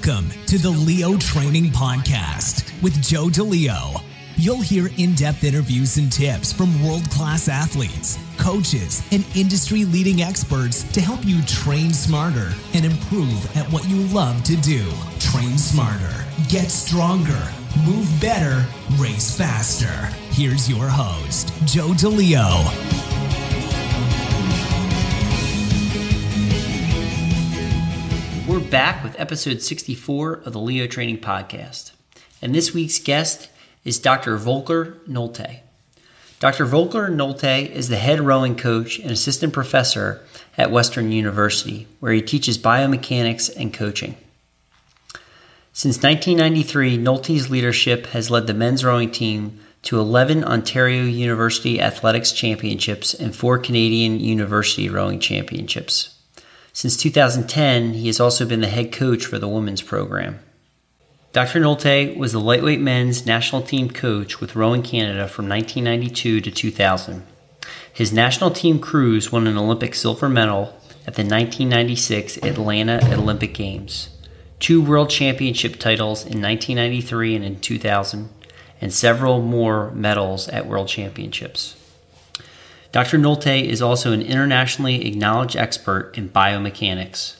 Welcome to the Leo Training Podcast with Joe DeLeo. You'll hear in-depth interviews and tips from world-class athletes, coaches, and industry-leading experts to help you train smarter and improve at what you love to do. Train smarter, get stronger, move better, race faster. Here's your host, Joe DeLeo. We're back with episode 64 of the Leo Training Podcast. And this week's guest is Dr. Volker Nolte. Dr. Volker Nolte is the head rowing coach and assistant professor at Western University, where he teaches biomechanics and coaching. Since 1993, Nolte's leadership has led the men's rowing team to 11 Ontario University Athletics Championships and 4 Canadian University Rowing Championships. Since 2010, he has also been the head coach for the women's program. Dr. Nolte was the lightweight men's national team coach with Rowing Canada from 1992 to 2000. His national team crews won an Olympic silver medal at the 1996 Atlanta Olympic Games, 2 world championship titles in 1993 and in 2000, and several more medals at world championships. Dr. Nolte is also an internationally acknowledged expert in biomechanics.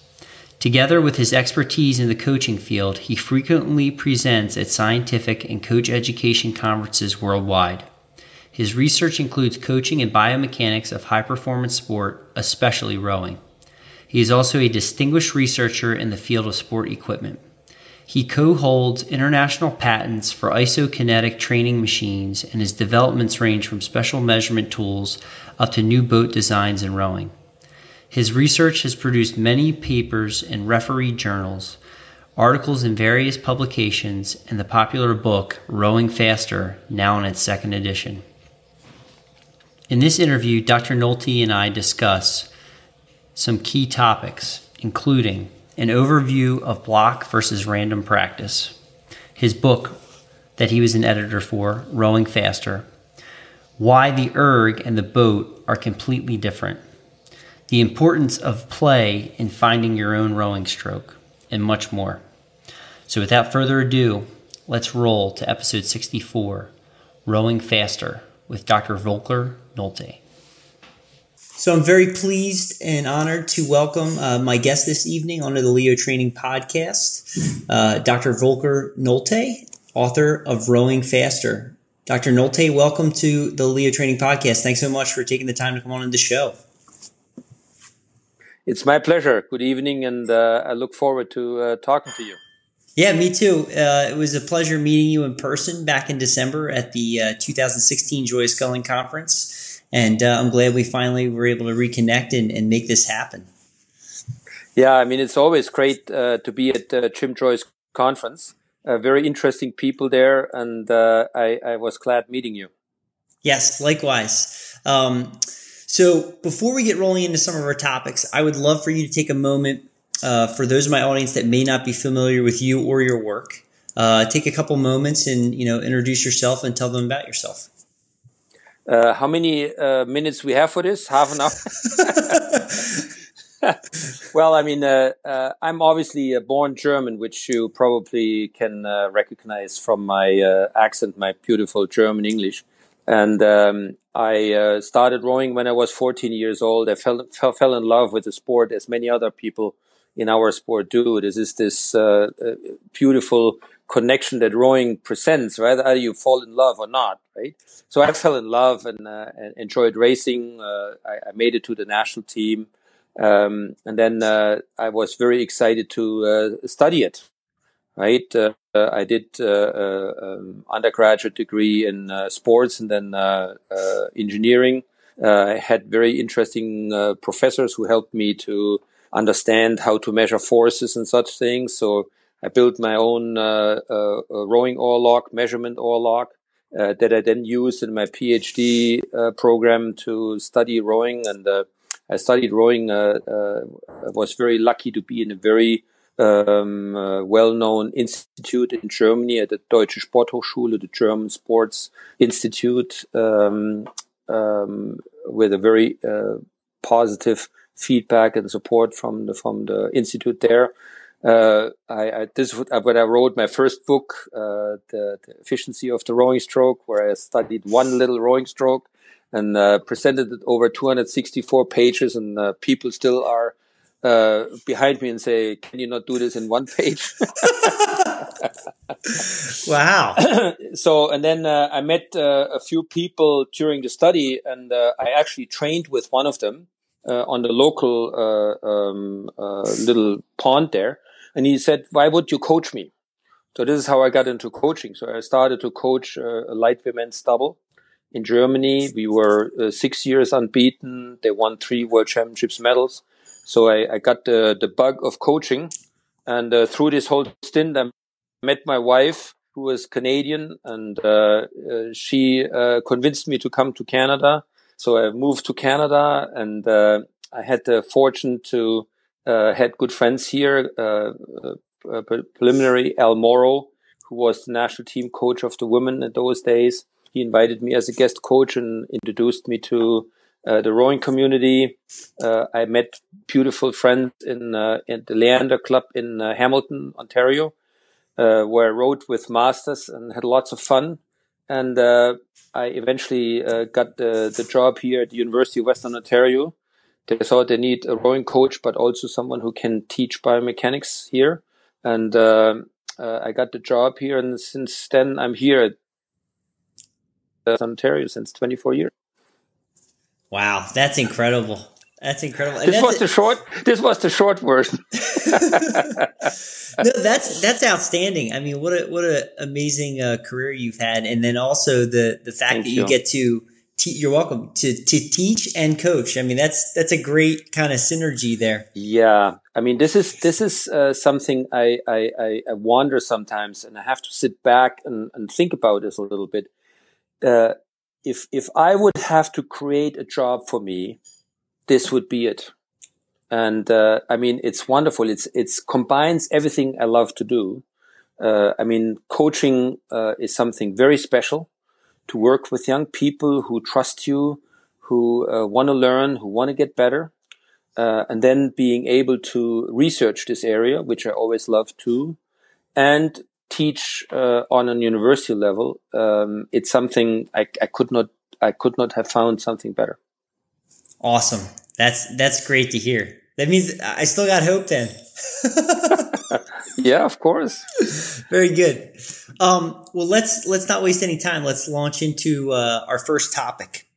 Together with his expertise in the coaching field, he frequently presents at scientific and coach education conferences worldwide. His research includes coaching and biomechanics of high-performance sport, especially rowing. He is also a distinguished researcher in the field of sport equipment. He co-holds international patents for isokinetic training machines, and his developments range from special measurement tools up to new boat designs and rowing. His research has produced many papers in refereed journals, articles in various publications, and the popular book Rowing Faster, now in its 2nd edition. In this interview, Dr. Nolte and I discuss some key topics, including an overview of block versus random practice, his book that he was an editor for, Rowing Faster, why the erg and the boat are completely different, the importance of play in finding your own rowing stroke, and much more. So without further ado, let's roll to episode 64, Rowing Faster, with Dr. Volker Nolte. So I'm very pleased and honored to welcome my guest this evening onto the Leo Training Podcast, Dr. Volker Nolte, author of Rowing Faster. Dr. Nolte, welcome to the Leo Training Podcast. Thanks so much for taking the time to come on the show. It's my pleasure. Good evening, and I look forward to talking to you. Yeah, me too. It was a pleasure meeting you in person back in December at the 2016 Joy of Sculling Conference. And I'm glad we finally were able to reconnect and make this happen. Yeah, I mean, it's always great to be at Jim Joy's conference. Very interesting people there, and I was glad meeting you. Yes, likewise. So before we get rolling into some of our topics, I would love for you to take a moment for those of my audience that may not be familiar with you or your work. Take a couple moments and introduce yourself and tell them about yourself. How many minutes we have for this? Half an hour? Well, I mean, I'm obviously a born German, which you probably can recognize from my accent, my beautiful German English. And I started rowing when I was 14 years old. I fell in love with the sport, as many other people in our sport do. This is this beautiful connection that rowing presents, right? Either you fall in love or not, right? So I fell in love and enjoyed racing. I made it to the national team. And then I was very excited to study it, right? I did undergraduate degree in sports and then engineering. I had very interesting professors who helped me to understand how to measure forces and such things. So I built my own rowing oar lock, measurement oar lock that I then used in my PhD program to study rowing. And I studied rowing. I was very lucky to be in a very well-known institute in Germany at the Deutsche Sporthochschule, the German Sports Institute, with a very positive feedback and support from the institute there. This is when I wrote my first book, the Efficiency of the Rowing Stroke, where I studied one little rowing stroke and presented it over 264 pages, and people still are behind me and say, "Can you not do this in one page?" Wow. So, and then I met a few people during the study, and I actually trained with one of them on the local little pond there. And he said, "Why would you coach me?" So this is how I got into coaching. So I started to coach a light women's double in Germany. We were 6 years unbeaten. They won 3 World Championships medals. So I got the bug of coaching. And through this whole stint, I met my wife, who was Canadian, and she convinced me to come to Canada. So I moved to Canada, and I had the fortune to had good friends here. Preliminary Al Morrow, who was the national team coach of the women in those days. He invited me as a guest coach and introduced me to the rowing community. I met beautiful friends in the Leander Club in Hamilton, Ontario, where I rowed with masters and had lots of fun. And I eventually got the job here at the University of Western Ontario. They thought they need a rowing coach, but also someone who can teach biomechanics here. And I got the job here, and since then I'm here at Ontario since 24 years. Wow, that's incredible. That's incredible. And this was the short version. No, that's outstanding. I mean, what a amazing career you've had, and then also the fact that you get to. You're welcome to teach and coach. I mean, that's a great kind of synergy there. Yeah, I mean, this is something I wonder sometimes, and I have to sit back and think about this a little bit. If I would have to create a job for me, this would be it. And I mean, it's wonderful. It's combines everything I love to do. I mean, coaching is something very special. To work with young people who trust you, who want to learn, who want to get better, and then being able to research this area, which I always love too, and teach on a university level. It's something I could not have found something better. Awesome. That's great to hear. That means I still got hope then. Yeah, of course. Very good. Well, let's not waste any time. Let's launch into our first topic,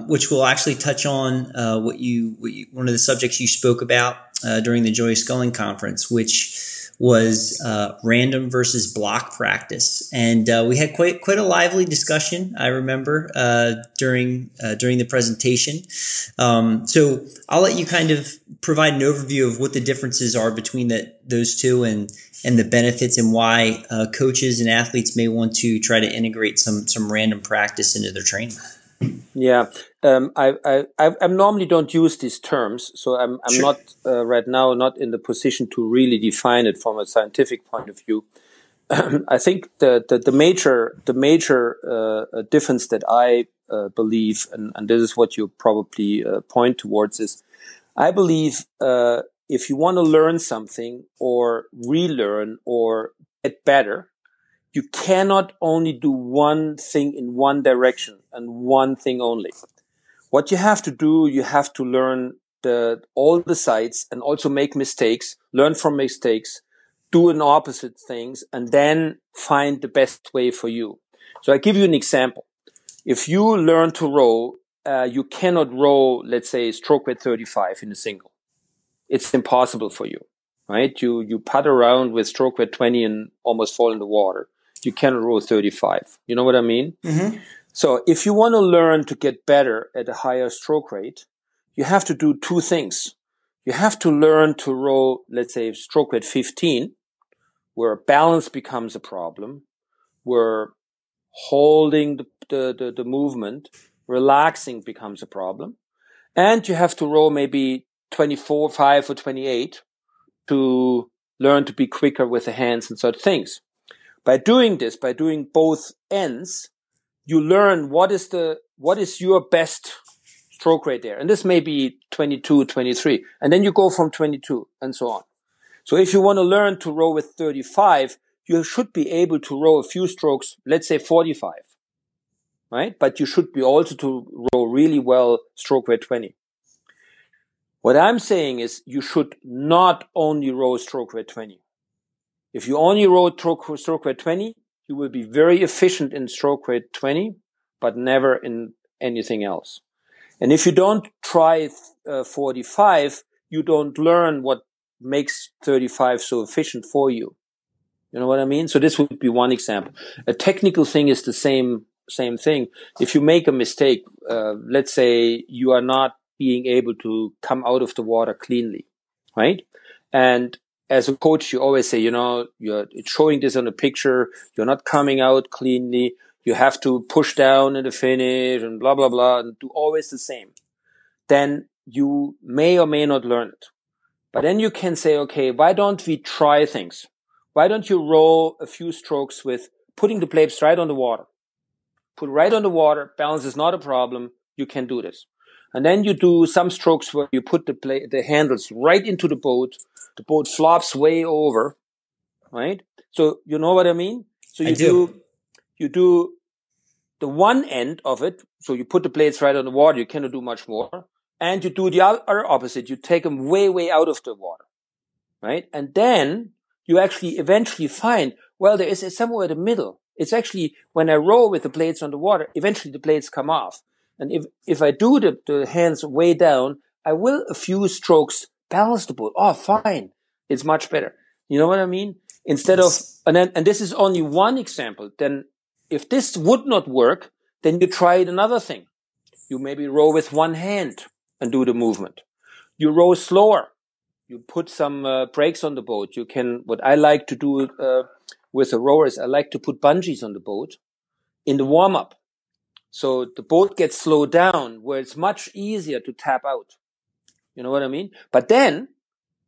which will actually touch on one of the subjects you spoke about during the Joy of Sculling Conference, which was random versus block practice, and we had quite a lively discussion. I remember during the presentation. So I'll let you kind of provide an overview of what the differences are between those two and the benefits, and why coaches and athletes may want to try to integrate some random practice into their training. Yeah, I normally don't use these terms, so I'm Sure. not right now not in the position to really define it from a scientific point of view. I think the major difference that I believe, and this is what you probably point towards, is I believe if you want to learn something or relearn or get better, you cannot only do one thing in one direction and one thing only. What you have to do, you have to learn all the sides and also make mistakes, learn from mistakes, do an opposite things, and then find the best way for you. So I give you an example. If you learn to row, you cannot row, let's say, stroke weight 35 in a single. It's impossible for you, right? You putt around with stroke weight 20 and almost fall in the water. You cannot row 35. You know what I mean? Mm-hmm. So if you want to learn to get better at a higher stroke rate, you have to do two things. You have to learn to row, let's say, stroke weight 15, where balance becomes a problem, where holding the movement, relaxing becomes a problem. And you have to row maybe 24, 5 or 28 to learn to be quicker with the hands and such things. By doing this, by doing both ends, you learn what is your best stroke rate there. And this may be 22, 23. And then you go from 22 and so on. So if you want to learn to row with 35, you should be able to row a few strokes, let's say 45, right? But you should be also to row really well stroke weight 20. What I'm saying is you should not only row stroke weight 20. If you only row stroke weight 20, you will be very efficient in stroke weight 20, but never in anything else. And if you don't try 45, you don't learn what makes 35 so efficient for you. You know what I mean? So this would be one example. A technical thing is the same thing. If you make a mistake, let's say you are not being able to come out of the water cleanly, right? And as a coach, you always say, it's showing this on a picture. You're not coming out cleanly. You have to push down in the finish and blah, blah, blah, and do always the same. Then you may or may not learn it. But then you can say, okay, why don't we try things? Why don't you row a few strokes with putting the blades right on the water? Put right on the water. Balance is not a problem. You can do this. And then you do some strokes where you put the handles right into the boat. The boat flops way over, right? So you know what I mean? So you do the one end of it. So you put the blades right on the water. You cannot do much more. And you do the other opposite. You take them way, way out of the water, right? And then you actually eventually find, well, there is somewhere in the middle. It's actually when I row with the blades on the water, eventually the blades come off. And if I do the hands way down, I will a few strokes balance the boat. Oh, fine. It's much better. You know what I mean? Instead of, and this is only one example. Then if this would not work, then you try another thing. You maybe row with one hand and do the movement. You row slower. You put some brakes on the boat. You can, what I like to do with the rowers, I like to put bungees on the boat in the warm up. So the boat gets slowed down where it's much easier to tap out. You know what I mean? But then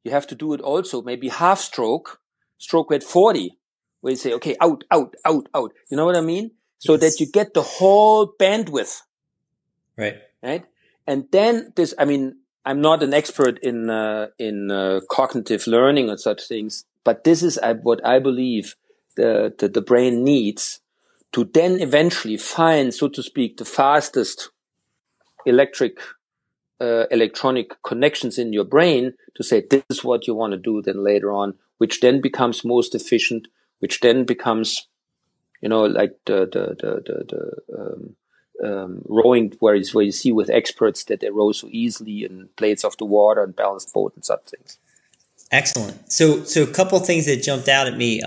you have to do it also, maybe half stroke weight 40, where you say, okay, out, out, out, out. You know what I mean? So that you get the whole bandwidth. Right. Right. And then I'm not an expert in cognitive learning or such things, but this is what I believe the brain needs to then eventually find, so to speak, the fastest electronic connections in your brain to say, this is what you want to do then later on, which then becomes most efficient, which then becomes, like rowing where you see with experts that they row so easily and blades off the water and balanced boat and such things. Excellent. So a couple of things that jumped out at me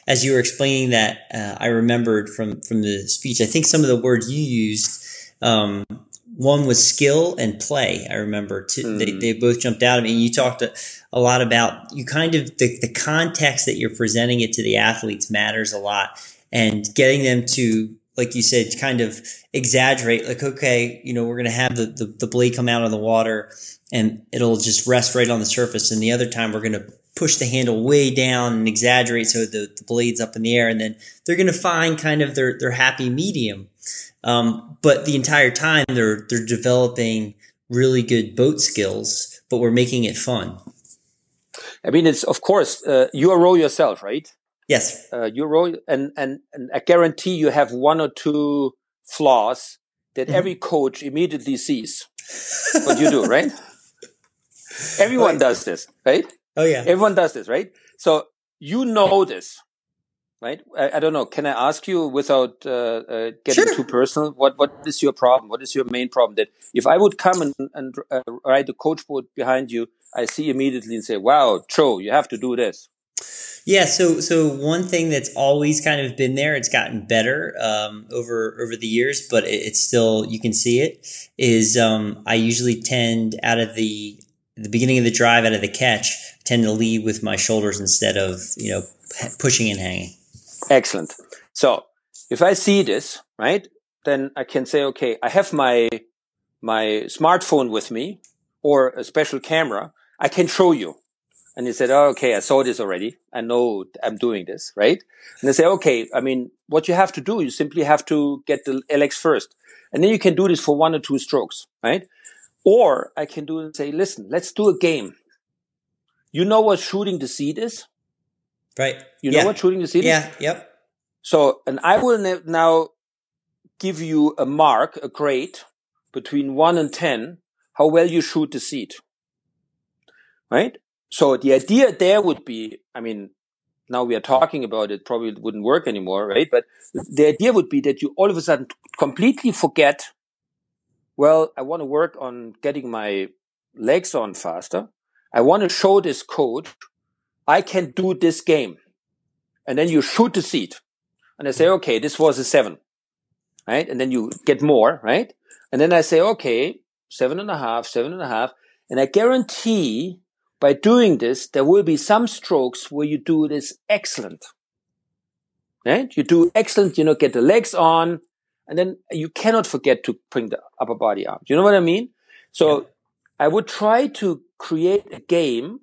as you were explaining that. I remembered from the speech. I think some of the words you used. One was skill and play. I remember they both jumped out at me. And you talked a lot about you kind of the context that you're presenting it to the athletes matters a lot, and getting them to, like you said, kind of exaggerate, like, okay, we're going to have the blade come out of the water and it'll just rest right on the surface. And the other time we're going to push the handle way down and exaggerate so the blade's up in the air. And then they're going to find kind of their happy medium. But the entire time they're developing really good boat skills, but we're making it fun. I mean, it's, of course, you row yourself, right? Yes. You row, and I guarantee you have one or two flaws that every coach immediately sees. What you do, right? Everyone does this, right? Oh yeah. Everyone does this, right? So you know this, right? I don't know. Can I ask you without getting too personal? What is your problem? What is your main problem? That if I would come and ride the coach boat behind you, I see immediately and say, "Wow, Joe, you have to do this." Yeah. So one thing that's always kind of been there, it's gotten better over the years, but it's still, you can see it, is I usually tend out of the beginning of the drive, out of the catch, tend to lead with my shoulders instead of, pushing and hanging. Excellent. So if I see this, right, then I can say, okay, I have my smartphone with me or a special camera. I can show you. And you said, oh, okay, I saw this already. I know I'm doing this, right? And they say, okay, I mean, what you have to do, you simply have to get the LX first. And then you can do this for one or two strokes, right? Or I can do and say, listen, let's do a game. You know what shooting the seat is? Right. You know what shooting the seat is? Yeah. Yep. So, and I will now give you a mark, a grade between 1 and 10, how well you shoot the seat. Right? So the idea there would be, I mean, now we are talking about it, probably it wouldn't work anymore, right? But the idea would be that you all of a sudden completely forget, well, I want to work on getting my legs on faster. I want to show this coach I can do this game. And then you shoot the seat. And I say, okay, this was a 7. Right? And then you get more, right? And then I say, okay, 7.5. And I guarantee by doing this, there will be some strokes where you do this excellent. Right? You do excellent, get the legs on, and then you cannot forget to bring the upper body out. You know what I mean? So I would try to create a game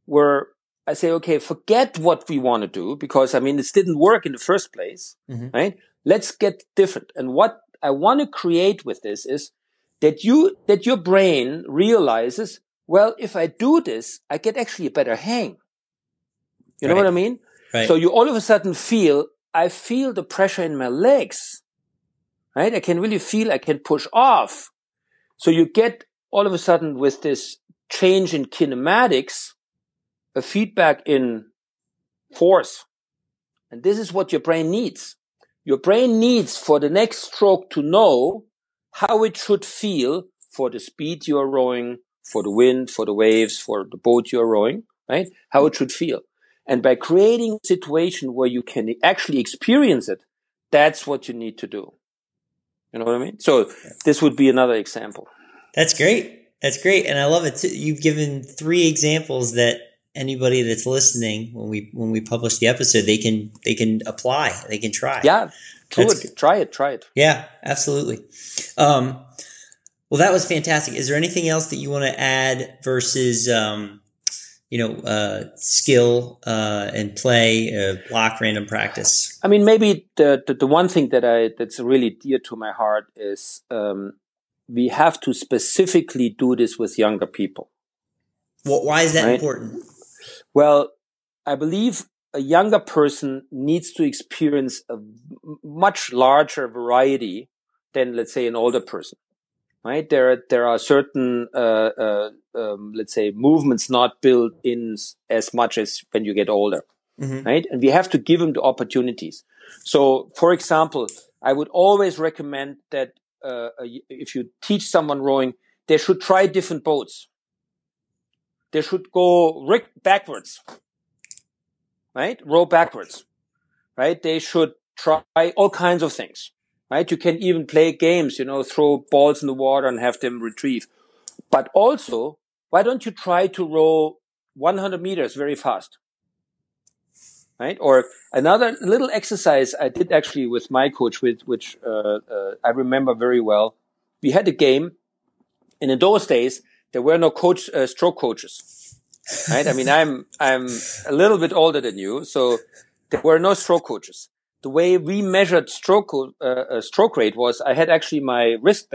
where I say, okay, forget what we want to do because, this didn't work in the first place, right? Let's get different. And what I want to create with this is that your brain realizes, well, if I do this, I get actually a better hang. You know what I mean? Right. So you all of a sudden I feel the pressure in my legs, right? I can really feel I can push off. So you get all of a sudden with this change in kinematics, a feedback in force. And this is what your brain needs. Your brain needs for the next stroke to know how it should feel for the speed you are rowing, for the wind, for the waves, for the boat you are rowing, right? How it should feel. And by creating a situation where you can actually experience it, that's what you need to do. You know what I mean? So this would be another example. That's great. That's great. And I love it too. You've given 3 examples that anybody that's listening, when we publish the episode, they can apply, they can try. Yeah, try it. Yeah, absolutely. Well, that was fantastic. Is there anything else that you want to add versus, skill and play, block, random practice? Maybe the one thing that's really dear to my heart is we have to specifically do this with younger people. Well, why is that important? Well, I believe a younger person needs to experience a much larger variety than, let's say, an older person. Right? There are certain, let's say, movements not built in as much as when you get older. Right? And we have to give them the opportunities. So, for example, I would always recommend that if you teach someone rowing, they should try different boats. They should go backwards, right? Row backwards, right? They should try all kinds of things, right? You can even play games, throw balls in the water and have them retrieve. But also, why don't you try to row 100 meters very fast, right? Or another little exercise I did actually with my coach, which I remember very well. We had a game, and in those days, there were no stroke coaches, right? I'm a little bit older than you, so there were no stroke coaches. The way we measured stroke rate was I had actually my wrist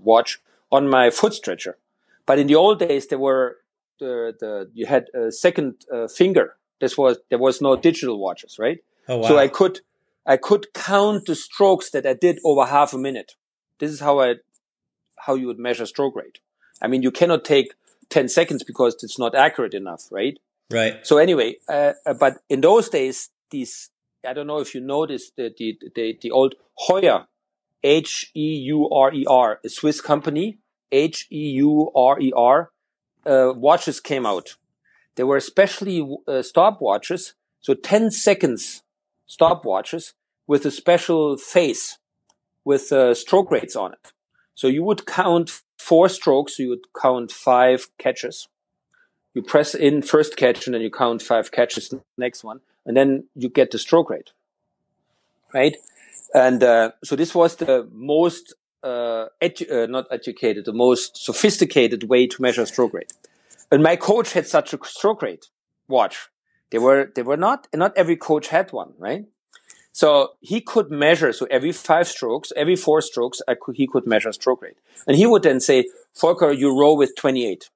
watch on my foot stretcher, but in the old days there were you had a second finger. There was no digital watches, right? Oh wow! So I could count the strokes that I did over half a minute. This is how you would measure stroke rate. You cannot take 10 seconds because it's not accurate enough, right? Right. So anyway, but in those days, I don't know if you noticed the old Heuer, Heurer, a Swiss company, Heurer, watches came out. There were especially stopwatches, so 10 seconds stopwatches with a special face with stroke rates on it. So you would count 4 strokes, you would count 5 catches. You press in first catch and then you count 5 catches next one, and then you get the stroke rate, right? And so this was the most the most sophisticated way to measure stroke rate. And my coach had such a stroke rate watch. They were not every coach had one, right? So he could measure, so every 5 strokes, every 4 strokes, he could measure stroke rate. And he would then say, Volker, you row with 28.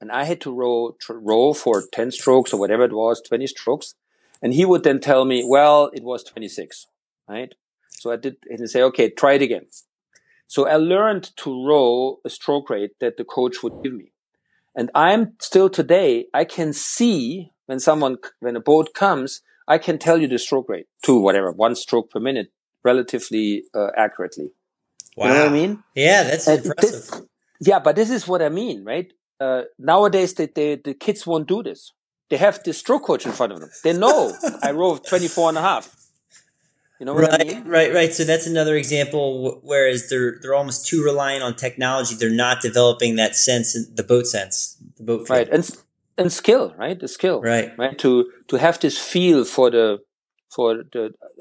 and I had to row for 10 strokes or whatever it was, 20 strokes. And he would then tell me, well, it was 26, right? So I did, and he'd say, okay, try it again. So I learned to row a stroke rate that the coach would give me. And I'm still today, I can see when a boat comes, I can tell you the stroke rate to whatever, 1 stroke per minute, relatively accurately. Wow. You know what I mean? Yeah, that's impressive. But this is what I mean, right? Nowadays, the kids won't do this. They have the stroke coach in front of them. They know I row 24 and a half. You know what I mean? Right. So that's another example. Whereas they're almost too reliant on technology, they're not developing that sense, the boat feel. Right, and skill, right? The skill, right? To have this feel for the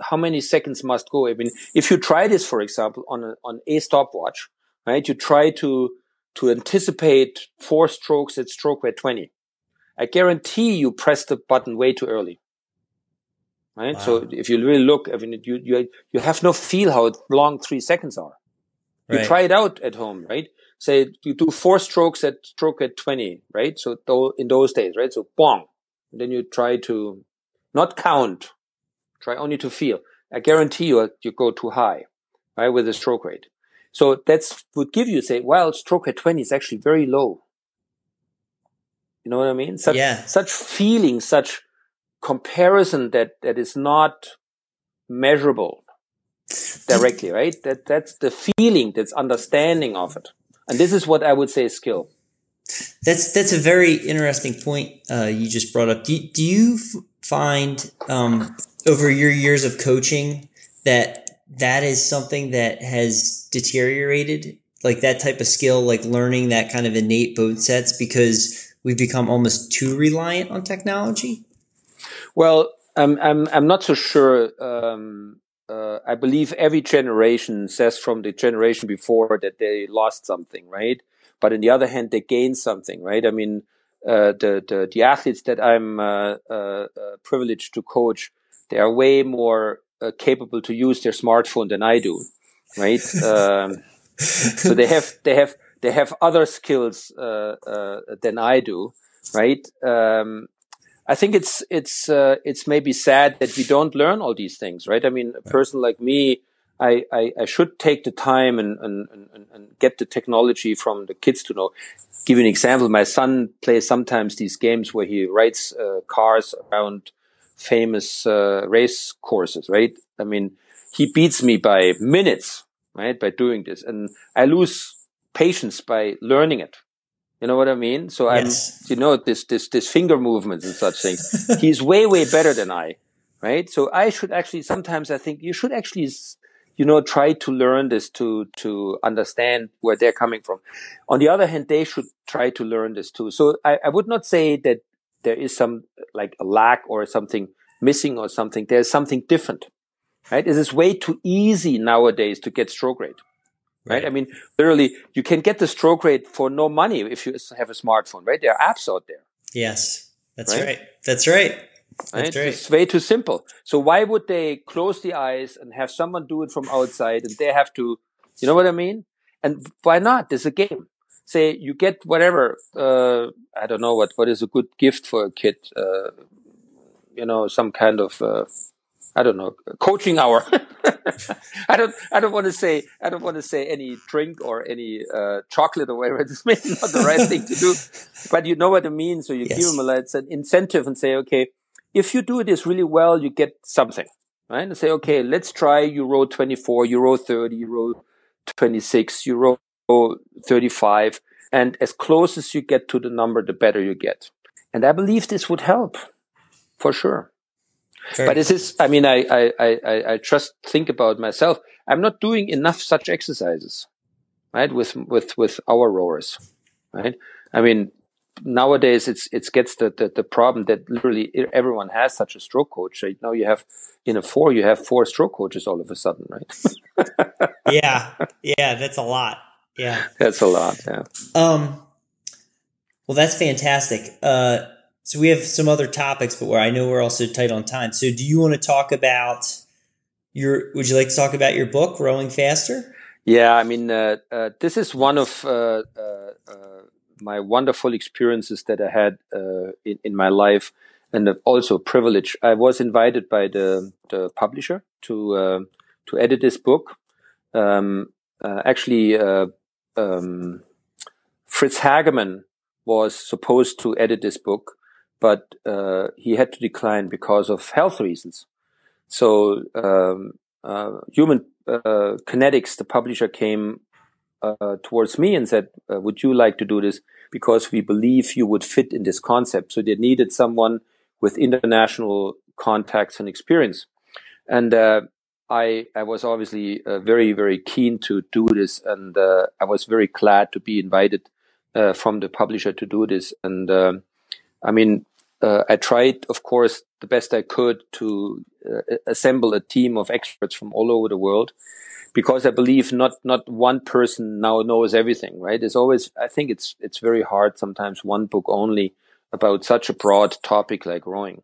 how many seconds must go. I mean, if you try this, for example, on a stopwatch, right? You try to anticipate 4 strokes at stroke rate 20. I guarantee you press the button way too early. Right. Wow. So if you really look, I mean, you have no feel how long 3 seconds are. You try it out at home, right? Say you do 4 strokes at stroke at 20, right? So in those days, right? So bong. And then you try to not count, try only to feel. I guarantee you go too high, right? With the stroke rate. So that's would give you say, well, stroke at 20 is actually very low. You know what I mean? Such feeling, such comparison that is not measurable directly, right? That's the feeling, that's understanding of it. And this is what I would say is skill. That's a very interesting point you just brought up. Do you find over your years of coaching that is something that has deteriorated, like that type of skill, like learning that kind of innate boat sets, because we've become almost too reliant on technology? Well, I'm not so sure. I believe every generation says from the generation before that they lost something, right? But on the other hand, they gained something, right? I mean, the athletes that I'm privileged to coach, they are way more capable to use their smartphone than I do, right? So they have other skills than I do, right? I think it's maybe sad that we don't learn all these things, right? I mean, a person like me, I should take the time and get the technology from the kids to know. Give you an example. My son plays sometimes these games where he rides cars around famous race courses, right? I mean, he beats me by minutes, right? By doing this, and I lose patience by learning it. You know what I mean? So yes. This finger movements and such things. He's way better than I, right? So I should actually, sometimes I think you should actually, try to learn this to understand where they're coming from. On the other hand, they should try to learn this too. So I would not say that there is some like a lack or something missing or something. There's something different, right? It is way too easy nowadays to get stroke rate. Right. I mean, literally, you can get the stroke rate for no money if you have a smartphone, right? There are apps out there. Yes, that's right. That's right. Right? It's way too simple. So why would they close the eyes and have someone do it from outside and they have to, you know what I mean? And why not? There's a game. Say you get whatever, I don't know what is a good gift for a kid, some kind of, I don't know, coaching hour. I don't want to say any drink or any chocolate or whatever. It's maybe not the right thing to do, but you know what I mean. So you give them it's an incentive and say, okay, if you do this really well, you get something, right? And say, okay, let's try. You row 24, you row 30, you row 26, you row 35, and as close as you get to the number, the better you get. And I believe this would help for sure. But this is, I mean, I just think about myself. I'm not doing enough such exercises, right? With our rowers, right? I mean, nowadays it gets the problem that literally everyone has such a stroke coach. Right? Now you have you have 4 stroke coaches all of a sudden, right? Yeah, that's a lot. Yeah, that's a lot. Yeah. Well, that's fantastic. So we have some other topics, but where I know we're also tight on time. So do you want to talk about would you like to talk about your book, Rowing Faster? Yeah, I mean, this is one of my wonderful experiences that I had in my life, and also privilege. I was invited by the publisher to edit this book. Actually, Fritz Hagemann was supposed to edit this book, but he had to decline because of health reasons. So Human Kinetics, the publisher, came towards me and said, would you like to do this? Because we believe you would fit in this concept. So they needed someone with international contacts and experience. And I was obviously very, very keen to do this. And I was very glad to be invited from the publisher to do this. And I tried, of course, the best I could to assemble a team of experts from all over the world, because I believe not one person now knows everything, right? There's always, I think it's very hard sometimes one book only about such a broad topic like rowing.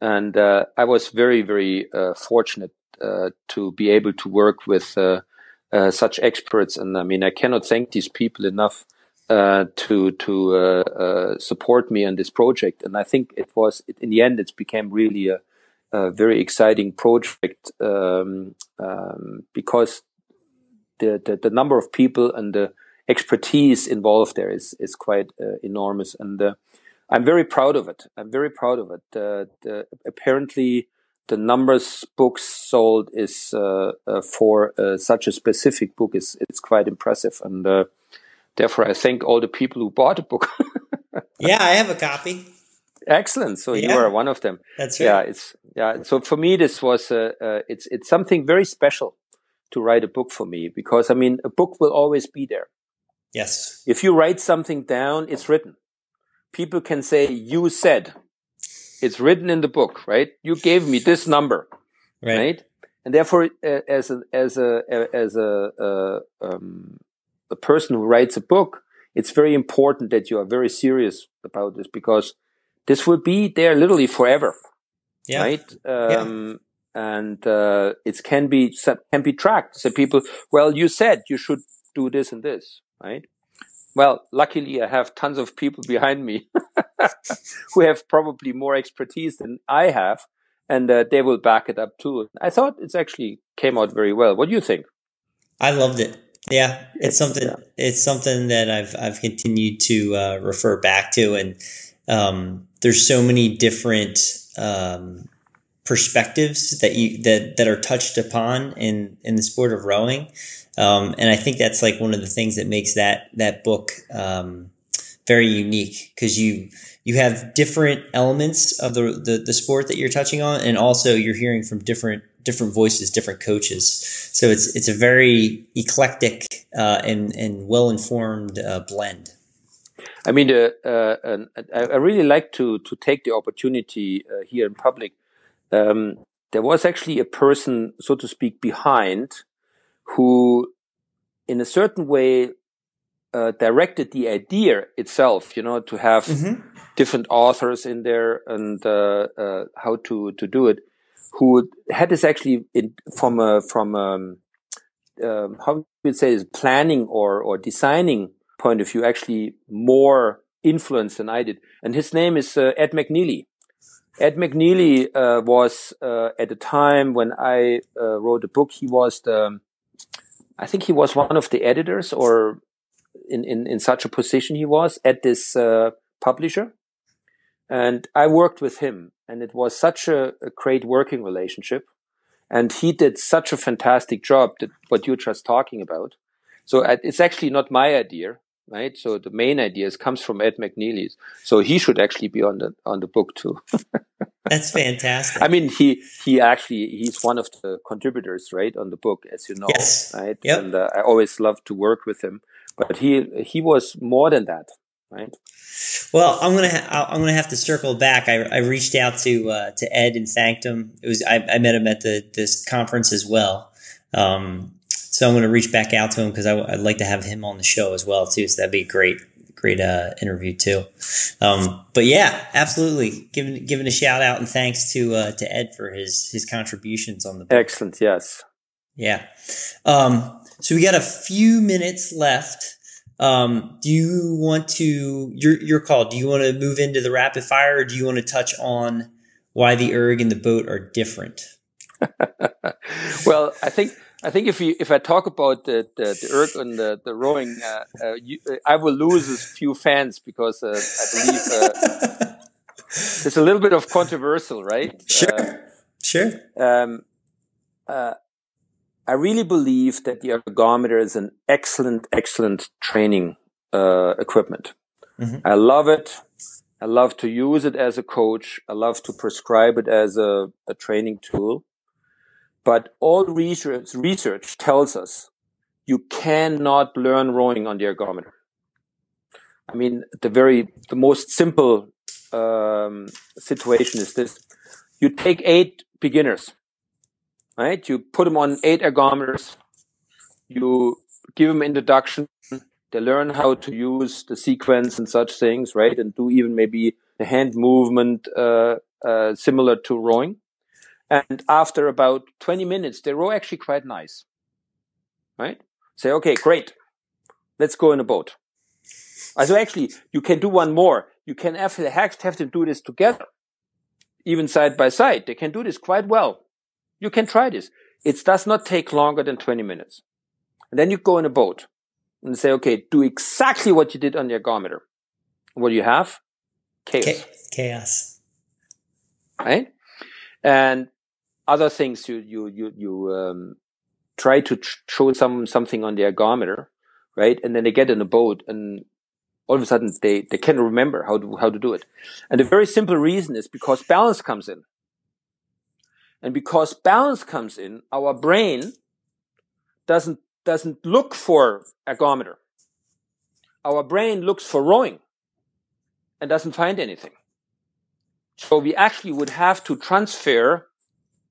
And I was very, very fortunate to be able to work with such experts. And I cannot thank these people enough to support me on this project. And I think in the end, it became really a very exciting project because the number of people and the expertise involved there is quite enormous. And I'm very proud of it. Apparently, the numbers books sold is for such a specific book it's quite impressive. And therefore, I thank all the people who bought the book. Yeah, I have a copy. Excellent. So you are one of them. That's right. So for me, this was it's something very special to write a book for me, because a book will always be there. Yes. If you write something down, it's written. People can say, "You said." It's written in the book, right? You gave me this number, right? And therefore, as a person who writes a book, it's very important that you are very serious about this, because this will be there literally forever, right? And it can be tracked. So people, well, you said you should do this and this, right? Well, luckily, I have tons of people behind me who have probably more expertise than I have, and they will back it up too. I thought it actually came out very well. What do you think? I loved it. Yeah, it's something. Yeah. It's something that I've continued to refer back to, and there's so many different perspectives that are touched upon in the sport of rowing. And I think that's like one of the things that makes that book very unique, because you have different elements of the sport that you're touching on, and also you're hearing from different voices, different coaches. So it's a very eclectic and well informed blend. I really like to take the opportunity here in public. There was actually a person, so to speak, behind, who in a certain way directed the idea itself, to have different authors in there and how to do it, who had this actually from how we say is planning or designing point of view, actually more influence than I did. And his name is Ed McNeely. Ed McNeely was at the time when I wrote the book, I think he was one of the editors, or in such a position he was at this publisher. And I worked with him, and it was such a great working relationship. And he did such a fantastic job, that what you're just talking about. So it's actually not my idea, right? So the main ideas comes from Ed McNeely's. So he should actually be on the book too. That's fantastic. He's one of the contributors, right, on the book, as you know, yes. Right? Yep. And I always love to work with him, but he was more than that, right? Well, I'm gonna have to circle back. I reached out to Ed and thanked him. I met him at this conference as well. So I'm going to reach back out to him, because I'd like to have him on the show as well too. So that'd be a great interview too. But yeah, absolutely. Giving a shout out and thanks to Ed for his contributions on the book. Excellent. Yes. Yeah. So we got a few minutes left. Do you want to, your call, do you want to move into the rapid fire, or do you want to touch on why the erg and the boat are different? Well, I think if I talk about the erg and the rowing, I will lose a few fans because I believe it's a little bit of controversial, right? Sure. I really believe that the ergometer is an excellent training equipment. Mm-hmm. I love it. I love to use it as a coach. I love to prescribe it as a training tool. But all research tells us you cannot learn rowing on the ergometer. I mean, the most simple situation is this. You take 8 beginners, right? You put them on 8 ergometers. You give them introduction. They learn how to use the sequence and such things, right? And do even maybe a hand movement similar to rowing. And after about 20 minutes, they row actually quite nice, right? Say, okay, great. Let's go in a boat. So actually, you can do one more. You can have them do this together, even side by side. They can do this quite well. You can try this. It does not take longer than 20 minutes. And then you go in a boat and say, okay, do exactly what you did on the ergometer. What do you have? Chaos. Right? And other things you try to show something on the ergometer, right? And then they get in a boat and all of a sudden they can't remember how to do it. And the very simple reason is because balance comes in. And because balance comes in, our brain doesn't look for ergometer. Our brain looks for rowing and doesn't find anything. So we actually would have to transfer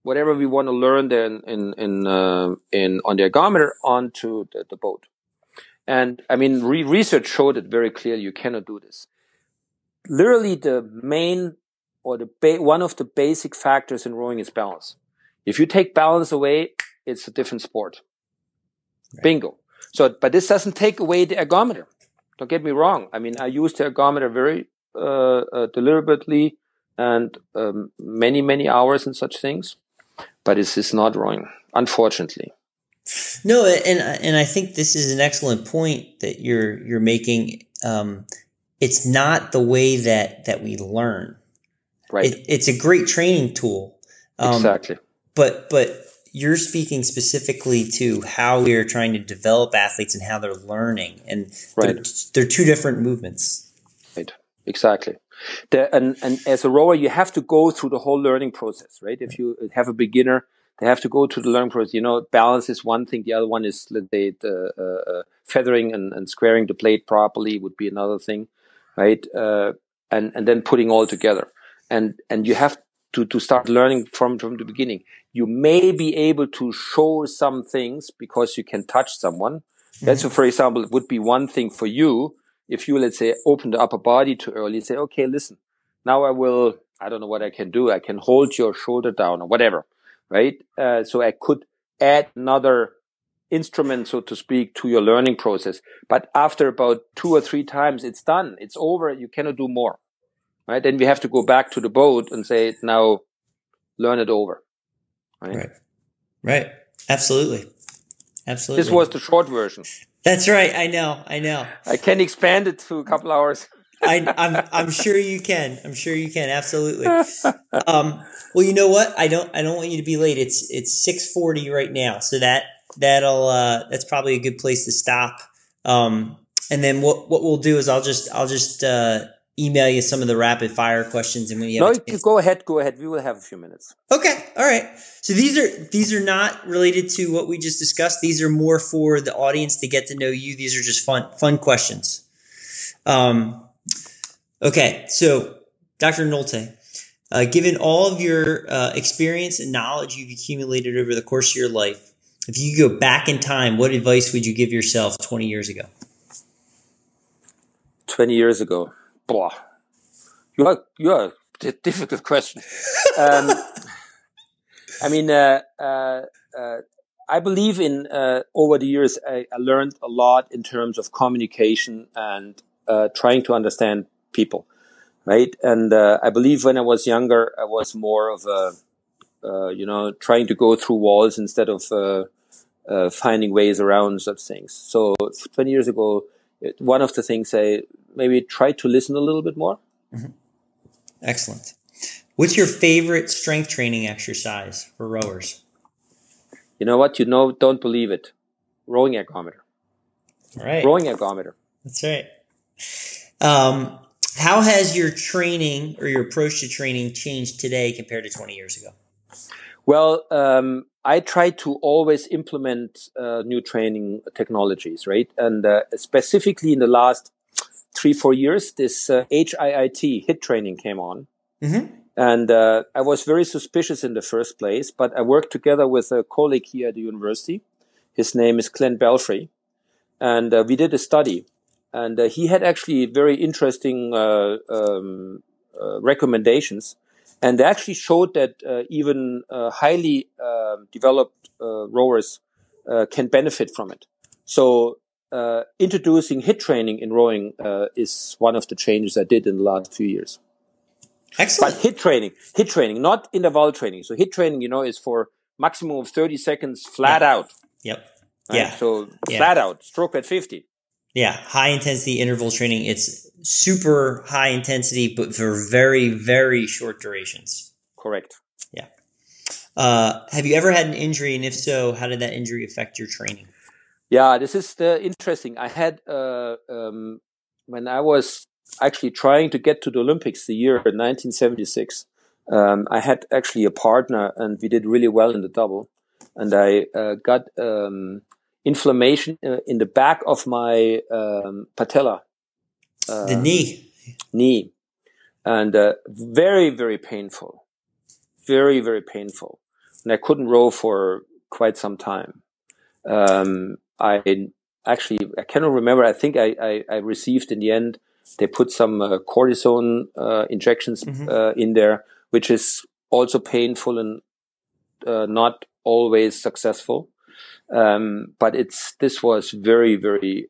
whatever we want to learn then on the ergometer onto the boat. And I mean, research showed it very clearly. You cannot do this. Literally, the main or one of the basic factors in rowing is balance. If you take balance away, it's a different sport. Right. Bingo. So, but this doesn't take away the ergometer. Don't get me wrong. I mean, I use the ergometer very deliberately and many hours and such things. But this is not rowing, unfortunately. No, and I think this is an excellent point that you're making. It's not the way that we learn. Right. It's a great training tool. Exactly. But you're speaking specifically to how we are trying to develop athletes and how they're learning, and right. they're 2 different movements. Right. Exactly. And as a rower, you have to go through the whole learning process, right? If you have a beginner, they have to go through the learning process. You know, balance is one thing. The other one is, let's say, feathering and squaring the blade properly would be another thing, right? And then putting all together. And you have to start learning from the beginning. You may be able to show some things because you can touch someone. Mm-hmm. That's, for example, it would be one thing for you. If you, let's say, open the upper body too early, say, okay, listen, now I don't know what I can do. I can hold your shoulder down or whatever, right? So I could add another instrument, so to speak, to your learning process. But after about 2 or 3 times, it's done. It's over. You cannot do more, right? Then we have to go back to the boat and say, now learn it over. Right. Absolutely. This was the short version. That's right. I know. I can expand it to a couple hours. I'm sure you can. Absolutely. Well, you know what? I don't want you to be late. It's 6:40 right now, so that's probably a good place to stop. And then what we'll do is I'll just email you some of the rapid fire questions, and when you have go ahead. We will have a few minutes. Okay. All right. So these are not related to what we just discussed. These are more for the audience to get to know you. These are just fun questions. Okay. So Dr. Nolte, given all of your experience and knowledge you've accumulated over the course of your life, if you could go back in time, what advice would you give yourself 20 years ago? 20 years ago. Boah. You are a difficult question. I mean, I believe in, over the years, I learned a lot in terms of communication and trying to understand people, right? And I believe when I was younger, I was more of trying to go through walls instead of finding ways around such things. So 20 years ago, one of the things I maybe tried to listen a little bit more. Mm-hmm. Excellent. What's your favorite strength training exercise for rowers? You know what? Don't believe it. Rowing ergometer. All right. Rowing ergometer. That's right. How has your training or your approach to training changed today compared to 20 years ago? Well, I try to always implement new training technologies, right? And specifically in the last 3-4 years, this HIIT training came on. Mm-hmm. And I was very suspicious in the first place, but I worked together with a colleague here at the university. His name is Glenn Belfry. And we did a study. And he had actually very interesting recommendations. And they actually showed that even highly developed rowers can benefit from it. So introducing HIIT training in rowing is one of the changes I did in the last few years. Excellent. But HIIT training, not interval training. So HIIT training, is for maximum of 30 seconds flat out. Yep. Right? Yeah. So flat out, stroke at 50. Yeah. High intensity interval training. It's super high intensity, but for very, very short durations. Correct. Yeah. Have you ever had an injury? And if so, how did that injury affect your training? Yeah, this is interesting. I had, when I was actually trying to get to the Olympics the year 1976, I had actually a partner and we did really well in the double. And I got inflammation in the back of my patella. The knee. And very, very painful. Very, very painful. And I couldn't row for quite some time. I cannot remember. I think I received in the end, they put some cortisone injections in there, which is also painful and not always successful. But this was very, very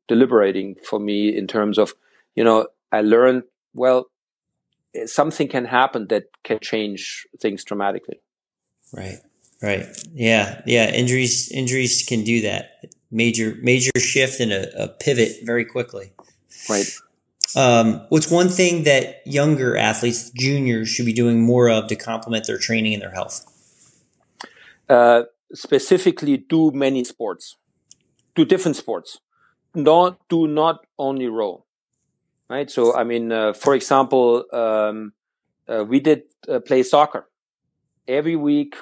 deliberating for me in terms of, I learned, well, something can happen that can change things dramatically. Right. Yeah. Injuries can do that. Major shift and a pivot very quickly. Right. What's one thing that younger athletes, juniors, should be doing more of to complement their training and their health? Specifically, do many sports. Do different sports. Do not only row. Right. So, for example, we did play soccer every week.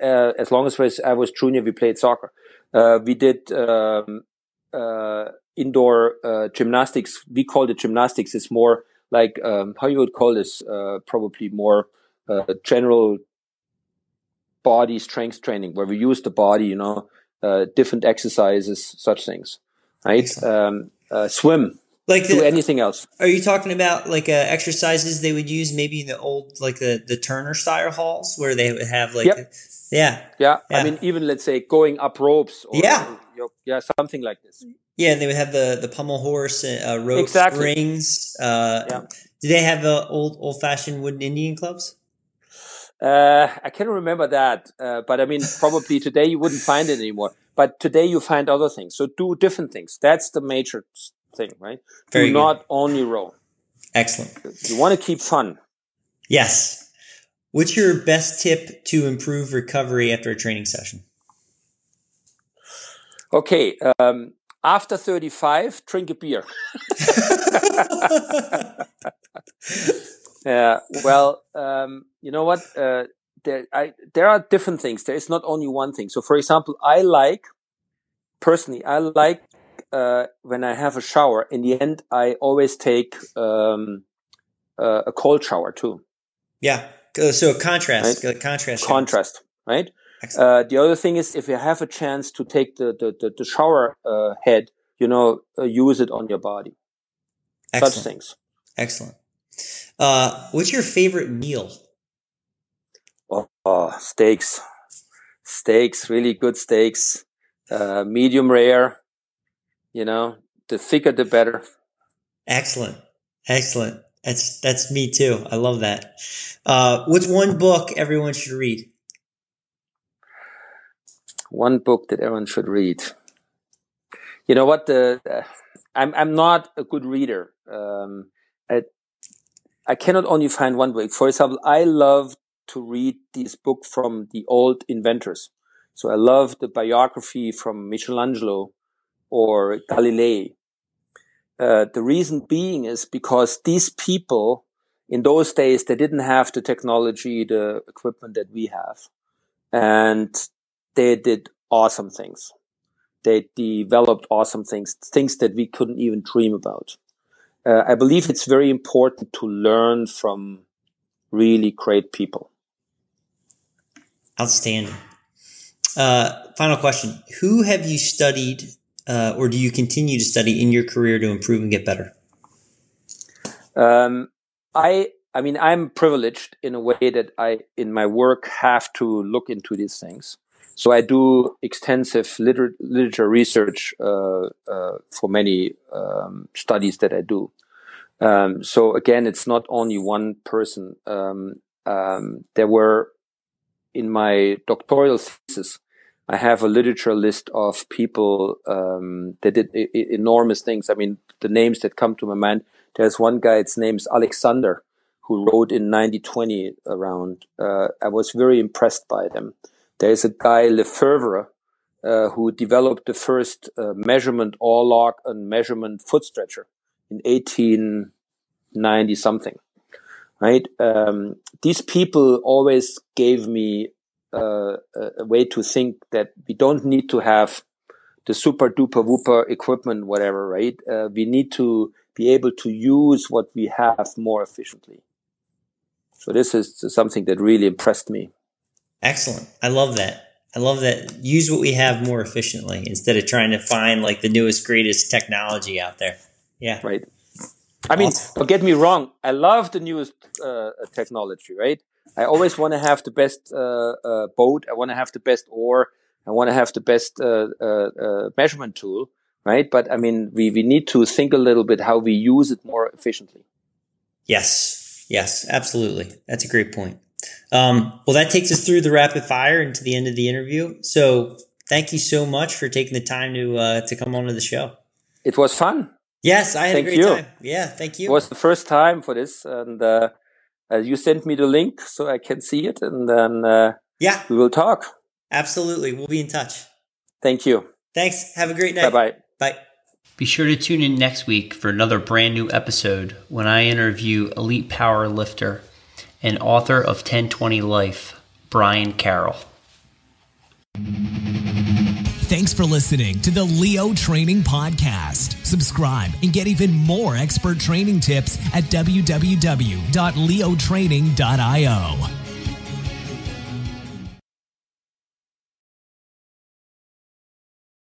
As long as I was junior, we played soccer. We did indoor gymnastics. We called it gymnastics. It's more like how you would call this? Probably more general body strength training, where we use the body. Different exercises, such things. Right. Swim. Do anything else. Are you talking about like exercises they would use maybe in the old, like the Turner style halls where they would have like, Yeah. Even let's say going up ropes or something like this. Yeah. And they would have the pommel horse, rope springs. Do they have old fashioned wooden Indian clubs? I can't remember that. But probably today you wouldn't find it anymore, but today you find other things. So do different things. That's the major thing, right? Very do good. Not only row. Excellent. You want to keep fun. Yes. What's your best tip to improve recovery after a training session? Okay. After 35, drink a beer. Well, you know what? There are different things. There is not only one thing. So, for example, I like when I have a shower. In the end, I always take a cold shower too. Yeah. So contrast, right? Contrast, right? The other thing is, if you have a chance to take the shower head, use it on your body. Excellent. Such things. Excellent. What's your favorite meal? Oh, steaks. Steaks, really good steaks, medium rare. The thicker the better. Excellent. That's me too. I love that. What's one book everyone should read? One book that everyone should read. You know what? I'm not a good reader. I cannot only find one book. For example, I love to read these books from the old inventors. So I love the biography from Michelangelo or Galilei. The reason being is because these people, in those days, they didn't have the technology, the equipment that we have. And they did awesome things. They developed awesome things that we couldn't even dream about. I believe it's very important to learn from really great people. Outstanding. Final question. Who have you studied or do you continue to study in your career to improve and get better? I'm privileged in a way that I, in my work, have to look into these things. So I do extensive literature research for many studies that I do. So again, it's not only one person. There were, in my doctoral thesis, I have a literature list of people that did enormous things. I mean, the names that come to my mind, there's one guy, his name's Alexander, who wrote in 1920 around. I was very impressed by them. There's a guy, Lefebvre, who developed the first measurement oar-log and measurement foot stretcher in 1890 something, right? These people always gave me a way to think that we don't need to have the super duper whooper equipment, whatever, right? We need to be able to use what we have more efficiently. So this is something that really impressed me. Excellent. I love that. Use what we have more efficiently instead of trying to find like the newest, greatest technology out there. Yeah. Right. I mean, don't get me wrong. I love the newest technology, right? I always want to have the best boat. I want to have the best oar. I want to have the best measurement tool, right? But I mean, we need to think a little bit how we use it more efficiently. Yes, absolutely. That's a great point. Well, that takes us through the rapid fire and to the end of the interview. So thank you so much for taking the time to come on to the show. It was fun. Yes, I had a great time. Yeah, thank you. It was the first time for this, and you sent me the link so I can see it, and then we will talk. Absolutely. We'll be in touch. Thank you. Thanks. Have a great night. Bye-bye. Bye. Be sure to tune in next week for another brand new episode when I interview elite power lifter and author of 1020 Life, Brian Carroll. Thanks for listening to the Leo Training Podcast. Subscribe and get even more expert training tips at www.leotraining.io.